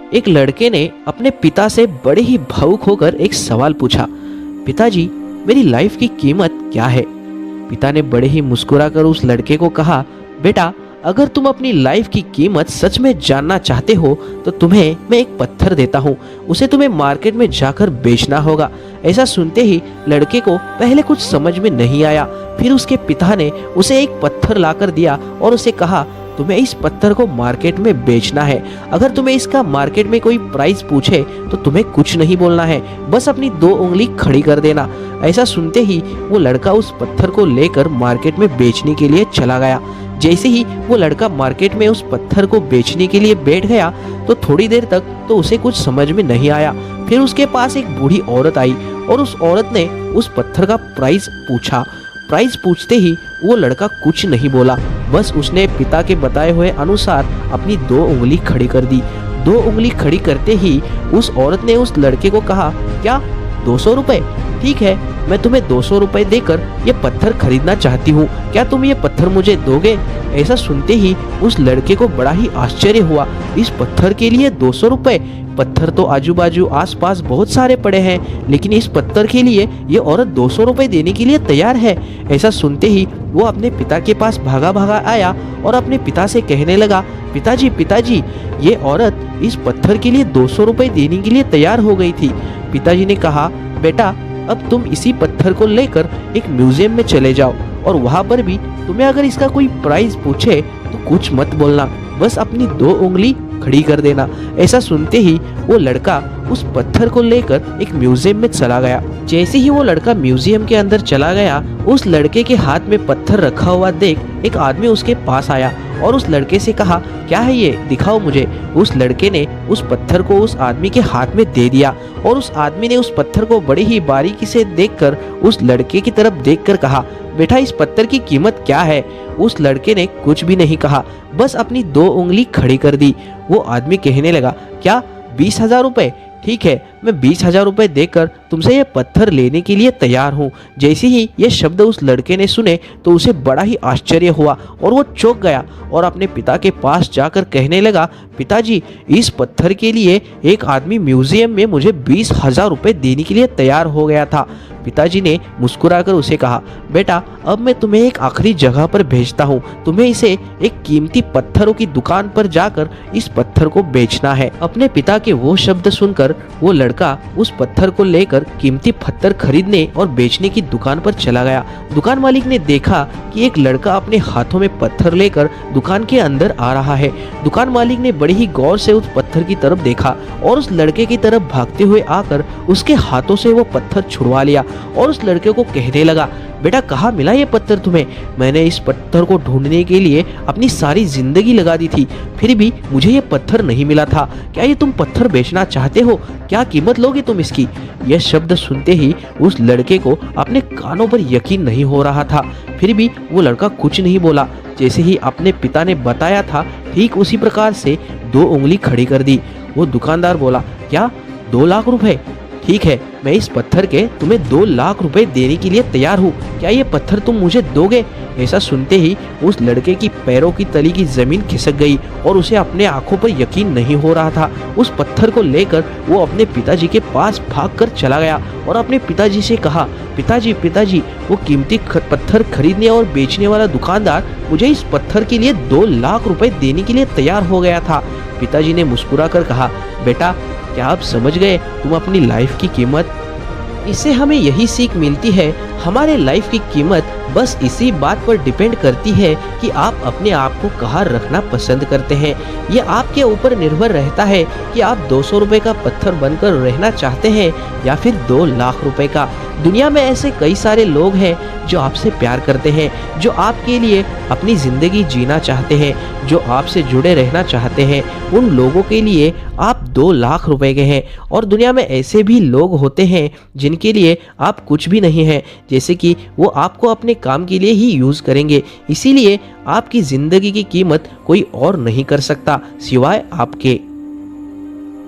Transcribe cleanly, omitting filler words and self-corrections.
एक लड़के ने अपने पिता से बड़े ही भावुक होकर एक सवाल पूछा, पिताजी, मेरी लाइफ की कीमत क्या है? पिता ने बड़े ही मुस्कुराकर उस लड़के को कहा, बेटा, अगर तुम अपनी लाइफ की कीमत सच में जानना चाहते हो तो तुम्हें मैं एक पत्थर देता हूँ, उसे तुम्हें मार्केट में जाकर बेचना होगा। ऐसा सुनते ही लड़के को पहले कुछ समझ में नहीं आया। फिर उसके पिता ने उसे एक पत्थर लाकर दिया और उसे कहा, तुम्हें इस पत्थर को मार्केट में बेचना है। अगर तुम्हें इसका मार्केट में कोई प्राइस पूछे तो तुम्हें कुछ नहीं बोलना है, बस अपनी 2 उंगली खड़ी कर देना। ऐसा सुनते ही वो लड़का उस पत्थर को लेकर मार्केट में बेचने के लिए चला गया। जैसे ही वो लड़का मार्केट में उस पत्थर को बेचने के लिए बैठ गया तो थोड़ी देर तक तो उसे कुछ समझ में नहीं आया। फिर उसके पास एक बूढ़ी औरत आई और उस औरत ने उस पत्थर का प्राइस पूछा। प्राइस पूछते ही वो लड़का कुछ नहीं बोला, बस उसने पिता के बताए हुए अनुसार अपनी 2 उंगली खड़ी कर दी। 2 उंगली खड़ी करते ही उस औरत ने उस लड़के को कहा, क्या 200 रुपए? ठीक है, मैं तुम्हें 200 रुपए देकर ये पत्थर खरीदना चाहती हूँ, क्या तुम ये पत्थर मुझे दोगे? ऐसा सुनते ही उस लड़के को बड़ा ही आश्चर्य हुआ, इस पत्थर के लिए 200 रुपए? पत्थर तो आजू बाजू आसपास बहुत सारे पड़े हैं, लेकिन इस पत्थर के लिए ये औरत 200 रुपए देने के लिए तैयार है। ऐसा सुनते ही वो अपने पिता के पास भागा भागा आया और अपने पिता से कहने लगा, पिताजी पिताजी, ये औरत इस पत्थर के लिए 200 रुपए देने के लिए तैयार हो गई थी। पिताजी ने कहा, बेटा, अब तुम इसी पत्थर को लेकर एक म्यूजियम में चले जाओ और वहां पर भी तुम्हें अगर इसका कोई प्राइस पूछे तो कुछ मत बोलना, बस अपनी 2 उंगली खड़ी कर देना। ऐसा सुनते ही वो लड़का उस पत्थर को लेकर एक म्यूजियम में चला गया। जैसे ही वो लड़का म्यूजियम के अंदर चला गया, उस लड़के के हाथ में पत्थर रखा हुआ देख एक आदमी उसके पास आया और उस लड़के से कहा, क्या है ये, दिखाओ मुझे। उस लड़के ने उस पत्थर को उस आदमी के हाथ में दे दिया और उस आदमी ने उस पत्थर को बड़ी ही बारीकी से देखकर उस लड़के की तरफ देखकर कहा, बेटा, इस पत्थर की कीमत क्या है? उस लड़के ने कुछ भी नहीं कहा, बस अपनी 2 उंगली खड़ी कर दी। वो आदमी कहने लगा, क्या 20,000 रुपए? ठीक है, मैं 20,000 रुपए देकर तुमसे ये पत्थर लेने के लिए तैयार हूँ। जैसे ही ये शब्द उस लड़के ने सुने तो उसे बड़ा ही आश्चर्य हुआ और वो चौंक गया और अपने पिता के पास जाकर कहने लगा, पिताजी, इस पत्थर के लिए एक आदमी म्यूजियम में मुझे 20,000 रुपए देने के लिए तैयार हो गया था। पिताजी ने मुस्कुराकर उसे कहा, बेटा, अब मैं तुम्हें एक आखिरी जगह पर भेजता हूँ, तुम्हें इसे एक कीमती पत्थरों की दुकान पर जाकर इस पत्थर को बेचना है। अपने पिता के वो शब्द सुनकर वो लड़का उस पत्थर को लेकर कीमती पत्थर खरीदने और बेचने की दुकान पर चला गया। दुकान मालिक ने देखा कि एक लड़का अपने हाथों में पत्थर लेकर दुकान के अंदर आ रहा है। दुकान मालिक ने बड़ी ही गौर से उस पत्थर की तरफ देखा और उस लड़के की तरफ भागते हुए आकर उसके हाथों से वो पत्थर छुड़वा लिया और उस लड़के को कहने लगा, बेटा, कहाँ मिला ये पत्थर तुम्हें? मैंने इस पत्थर को ढूंढने के लिए अपनी सारी जिंदगी लगा दी थी, फिर भी मुझे ये पत्थर नहीं मिला था। क्या ये तुम पत्थर बेचना चाहते हो? क्या कीमत लोगे तुम इसकी? यह शब्द सुनते ही उस लड़के को अपने कानों पर यकीन नहीं हो रहा था, फिर भी वो लड़का कुछ नहीं बोला। जैसे ही अपने पिता ने बताया था, ठीक उसी प्रकार से 2 उंगली खड़ी कर दी। वो दुकानदार बोला, क्या 2 लाख रुपए? ठीक है, मैं इस पत्थर के तुम्हें 2 लाख रुपए देने के लिए तैयार हूँ, क्या ये पत्थर तुम मुझे दोगे? ऐसा सुनते ही उस लड़के की पैरों की तली की जमीन खिसक गई और उसे अपने आंखों पर यकीन नहीं हो रहा था। उस पत्थर को लेकर वो अपने पिताजी के पास भागकर चला गया और अपने पिताजी से कहा, पिताजी पिताजी, वो कीमती पत्थर खरीदने और बेचने वाला दुकानदार मुझे इस पत्थर के लिए 2 लाख रुपए देने के लिए तैयार हो गया था। पिताजी ने मुस्कुराकर कहा, बेटा, क्या आप समझ गए तुम अपनी लाइफ की कीमत? इससे हमें यही सीख मिलती है, हमारे लाइफ की कीमत बस इसी बात पर डिपेंड करती है कि आप अपने आप को कहाँ रखना पसंद करते हैं। ये आपके ऊपर निर्भर रहता है कि आप 200 रुपए का पत्थर बनकर रहना चाहते हैं या फिर 2 लाख रुपए का। दुनिया में ऐसे कई सारे लोग हैं जो आपसे प्यार करते हैं, जो आपके लिए अपनी ज़िंदगी जीना चाहते हैं, जो आपसे जुड़े रहना चाहते हैं। उन लोगों के लिए आप 2 लाख रुपए के हैं और दुनिया में ऐसे भी लोग होते हैं जिनके लिए आप कुछ भी नहीं हैं, जैसे कि वो आपको अपने काम के लिए ही यूज़ करेंगे। इसीलिए आपकी ज़िंदगी की कीमत कोई और नहीं कर सकता सिवाय आपके।